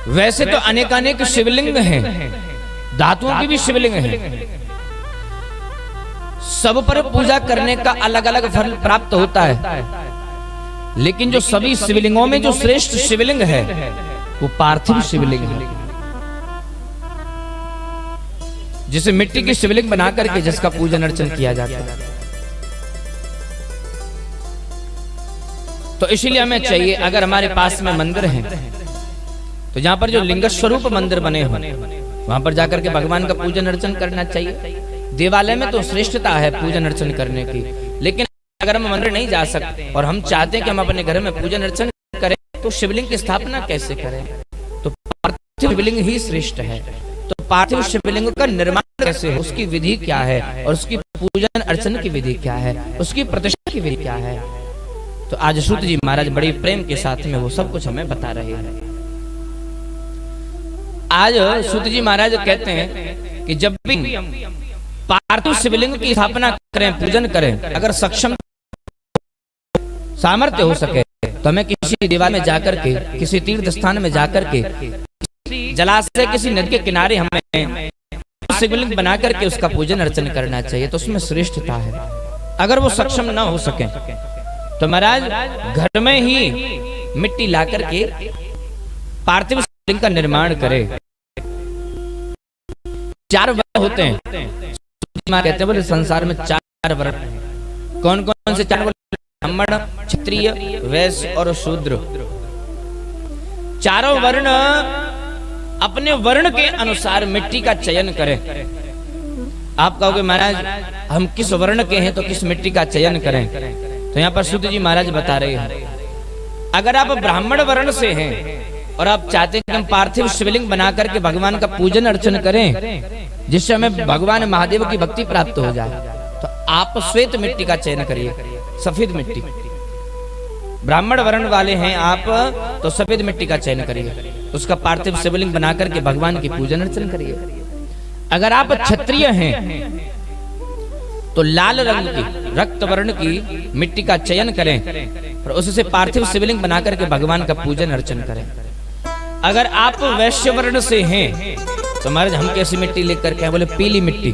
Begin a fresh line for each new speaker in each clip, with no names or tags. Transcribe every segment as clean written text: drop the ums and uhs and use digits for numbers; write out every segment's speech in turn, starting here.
वैसे तो अनेकानेक शिवलिंग हैं, धातुओं की भी शिवलिंग हैं, सब पर पूजा करने का अलग अलग फल प्राप्त होता है, लेकिन जो सभी शिवलिंगों में जो श्रेष्ठ शिवलिंग है वो पार्थिव शिवलिंग है, जिसे मिट्टी की शिवलिंग बना करके जिसका पूजन अर्चन किया जाता है। तो इसीलिए हमें चाहिए, अगर हमारे पास में मंदिर है तो जहां पर जो लिंग स्वरूप मंदिर बने हो वहां पर जाकर के भगवान का पूजन अर्चन करना चाहिए। देवालय में तो श्रेष्ठता है पूजन अर्चन करने की, लेकिन अगर हम मंदिर नहीं जा सकते और हम चाहते हैं कि हम अपने घर में पूजन अर्चन करें तो शिवलिंग की स्थापना कैसे करें? तो पार्थिव शिवलिंग ही श्रेष्ठ है। तो पार्थिव शिवलिंग का निर्माण कैसे हो, उसकी विधि क्या है, और उसकी पूजन अर्चन की विधि क्या है, उसकी प्रतिष्ठा की विधि क्या है, तो आज सूत जी महाराज बड़ी प्रेम के साथ में वो सब कुछ हमें बता रहे हैं। आज सूत जी महाराज कहते हैं कि जब भी पार्थिव शिवलिंग की स्थापना करें, पूजन करें, अगर सक्षम सामर्थ्य हो सके तो हमें किसी दीवार में जाकर के, किसी तीर्थ स्थान में जाकर के, जलाशय, किसी नदी के किनारे हमें शिवलिंग बना करके उसका पूजन अर्चन करना चाहिए। तो उसमें श्रेष्ठता है। अगर वो सक्षम ना हो सके तो महाराज घर में ही मिट्टी ला करके पार्थिव शिवलिंग का निर्माण करे। 4 वर्ण होते हैं, कहते हैं बोले संसार में 4 वर्ण। कौन कौन से 4 वर्ण? ब्राह्मण, क्षत्रिय, वैश्य और शूद्र। चारों वर्ण अपने वर्ण के अनुसार मिट्टी का चयन करें। आप कहोगे महाराज हम किस वर्ण के हैं तो किस मिट्टी का चयन करें? तो यहाँ पर सूत जी महाराज बता रहे हैं, अगर आप ब्राह्मण वर्ण से हैं और आप चाहते हैं कि हम पार्थिव शिवलिंग बना करके भगवान का पूजन अर्चन करें जिससे हमें भगवान महादेव की भक्ति प्राप्त हो जाए, तो आप श्वेत मिट्टी का चयन करिए, सफेद मिट्टी। ब्राह्मण वर्ण वाले हैं आप तो सफेद मिट्टी का चयन करिए, उसका पार्थिव शिवलिंग बना करके भगवान की पूजन अर्चन करिए। अगर आप क्षत्रिय हैं तो लाल रंग की, रक्त वर्ण की मिट्टी का चयन करें और उससे पार्थिव शिवलिंग बना करके भगवान का पूजन अर्चन करें। अगर आप वैश्य वर्ण से हैं तो महाराज हम कैसी मिट्टी लेकर के? बोले पीली मिट्टी।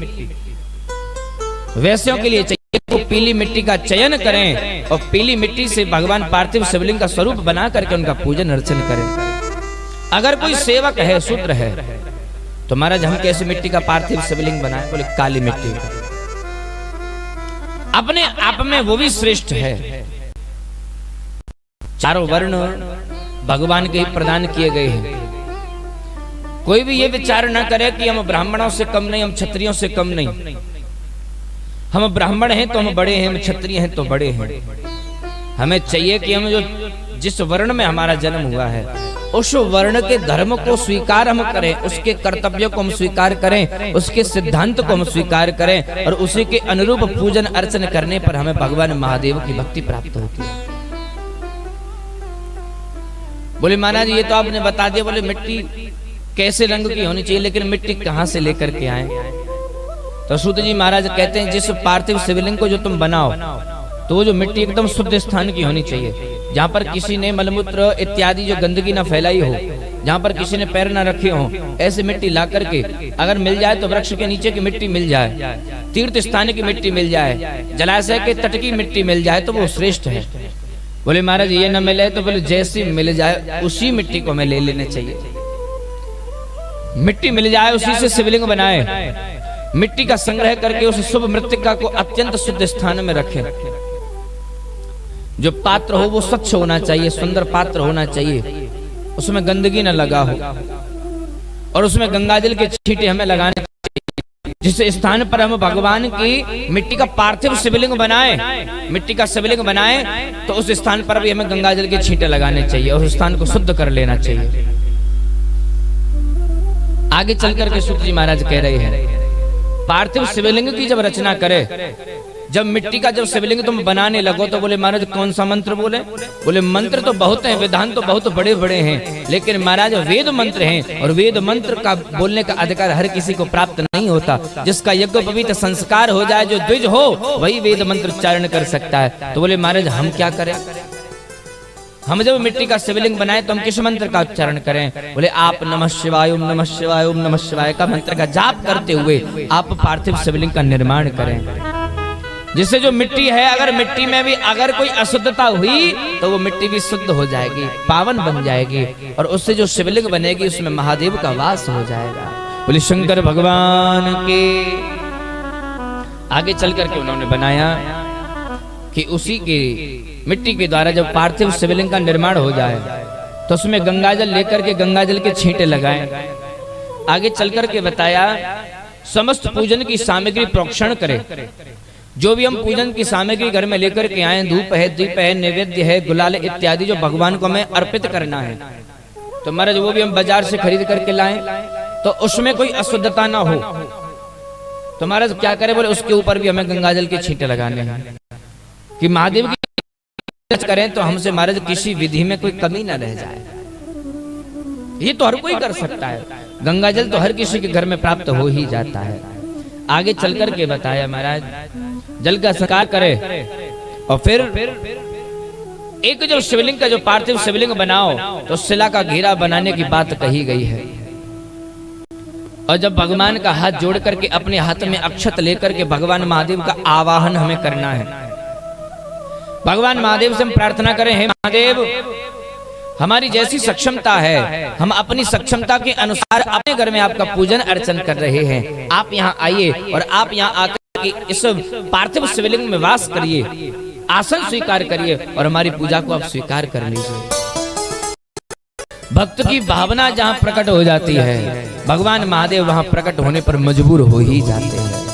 वैश्यों के लिए चाहिए तो पीली मिट्टी का चयन करें और पीली मिट्टी से भगवान पार्थिव शिवलिंग का स्वरूप बना करके उनका पूजन अर्चन करें। अगर कोई सेवक है, शूद्र है, तो महाराज हम कैसी मिट्टी का पार्थिव शिवलिंग बनाए? बोले काली मिट्टी का। अपने आप में वो भी श्रेष्ठ है। चारों वर्ण भगवान के ही प्रदान किए गए हैं। कोई भी ये विचार ना करे कि हम ब्राह्मणों से कम नहीं, हम क्षत्रियों से कम नहीं। हम ब्राह्मण हैं तो हम बड़े हैं, हम क्षत्रिय हैं तो बड़े हैं। हमें चाहिए कि हम जो जिस वर्ण में हमारा जन्म हुआ है उस वर्ण के धर्म को स्वीकार हम करें, उसके कर्तव्यों को हम स्वीकार करें, उसके सिद्धांत को हम स्वीकार करें और उसी के अनुरूप पूजन अर्चन करने पर हमें भगवान महादेव की भक्ति प्राप्त होती है। बोले महाराज ये तो आपने बता दिया, बोले मिट्टी कैसे रंग की होनी चाहिए, लेकिन मिट्टी कहां से लेकर के आए? तो सूत जी महाराज कहते हैं जिस पार्थिव शिवलिंग को जो तुम बनाओ तो वो जो मिट्टी एकदम शुद्ध स्थान की होनी चाहिए, जहाँ पर किसी ने मलमूत्र इत्यादि जो गंदगी ना फैलाई हो, जहाँ पर किसी ने पैर ना रखे हो, ऐसे मिट्टी ला करके अगर मिल जाए तो वृक्ष के नीचे की मिट्टी मिल जाए, तीर्थ स्थान की मिट्टी मिल जाए, जलाशय के तट की मिट्टी मिल जाए तो वो श्रेष्ठ है। बोले महाराज ये न मिले तो बोले जैसी मिल जाए उसी मिट्टी को हमें ले लेने चाहिए। मिट्टी मिल जाए उसी से शिवलिंग बनाए, मिट्टी का संग्रह करके उस शुभ मृत्तिका को अत्यंत शुद्ध स्थान में रखें। जो पात्र हो वो स्वच्छ होना चाहिए, सुंदर पात्र होना चाहिए, उसमें गंदगी न लगा हो और उसमें गंगाजल के छींटे हमें लगाने चाहिए। जिस स्थान पर हम भगवान की मिट्टी का पार्थिव शिवलिंग बनाए, मिट्टी का शिवलिंग बनाए तो उस स्थान पर भी हमें गंगाजल के छींटे लगाने चाहिए और उस स्थान को शुद्ध कर लेना चाहिए। आगे चलकर के सूत जी महाराज कह रहे हैं पार्थिव शिवलिंग की जब रचना करे, जब मिट्टी का जब शिवलिंग तुम बनाने लगो तो बोले महाराज कौन सा मंत्र बोले? बोले मंत्र तो बहुत हैं, विधान तो बहुत बड़े बड़े हैं, लेकिन महाराज वेद मंत्र हैं और वेद मंत्र का बोलने का अधिकार हर किसी को प्राप्त नहीं होता। जिसका यज्ञ पवित्र संस्कार हो जाए, जो द्विज हो, वही वेद मंत्र उच्चारण कर सकता है। तो बोले महाराज हम क्या करें? हम जब मिट्टी का शिवलिंग बनाए तो हम किस मंत्र का उच्चारण करें? बोले आप नमः शिवाय ओम नमः शिवाय ओम नमः शिवाय का मंत्र का जाप करते हुए आप पार्थिव शिवलिंग का निर्माण करें, जिससे जो मिट्टी है, अगर मिट्टी में भी अगर कोई अशुद्धता हुई तो वो मिट्टी भी शुद्ध हो जाएगी, पावन बन जाएगी, और उससे जो शिवलिंग बनेगी उसमें महादेव का वास हो जाएगा। बोले शंकर भगवान के। आगे चल करके उन्होंने बनाया कि उसी के मिट्टी के द्वारा जब पार्थिव शिवलिंग का निर्माण हो जाए तो उसमें गंगाजल लेकर के गंगाजल के छींटे लगाएं। आगे चल करके बताया समस्त पूजन की सामग्री प्रोक्षण करें। जो भी हम पूजन की सामग्री घर में लेकर के आए, धूप है, दीप है, नैवेद्य है, गुलाल इत्यादि जो भगवान को हमें अर्पित करना है, तो महाराज वो भी हम बाजार से खरीद करके लाएं तो उसमें कोई अशुद्धता ना हो। तो महाराज क्या करें? बोले उसके ऊपर भी हमें गंगाजल के छींटे लगाने हैं कि महादेव की करें तो हमसे महाराज किसी विधि में कोई कमी ना रह जाए। ये तो हर कोई कर सकता है, गंगाजल तो हर किसी के घर में प्राप्त हो ही जाता है। आगे चल करके बताया महाराज जल का संस्कार करे और फिर एक जो शिवलिंग का जो पार्थिव शिवलिंग बनाओ तो शिला का घेरा बनाने की बात कही गई है। और जब भगवान का हाथ जोड़ करके अपने हाथ में अक्षत लेकर के भगवान महादेव का आवाहन हमें करना है। भगवान महादेव से हम प्रार्थना करें, हे महादेव हमारी जैसी सक्षमता है हम अपनी सक्षमता के अनुसार अपने घर में आपका पूजन अर्चन कर रहे हैं। आप यहाँ आइए और आप यहाँ आकर के इस पार्थिव शिवलिंग में वास करिए, आसन स्वीकार करिए और हमारी पूजा को आप स्वीकार कर लीजिए। भक्त की भावना जहाँ प्रकट हो जाती है, भगवान महादेव वहाँ प्रकट होने पर मजबूर हो ही जाते हैं।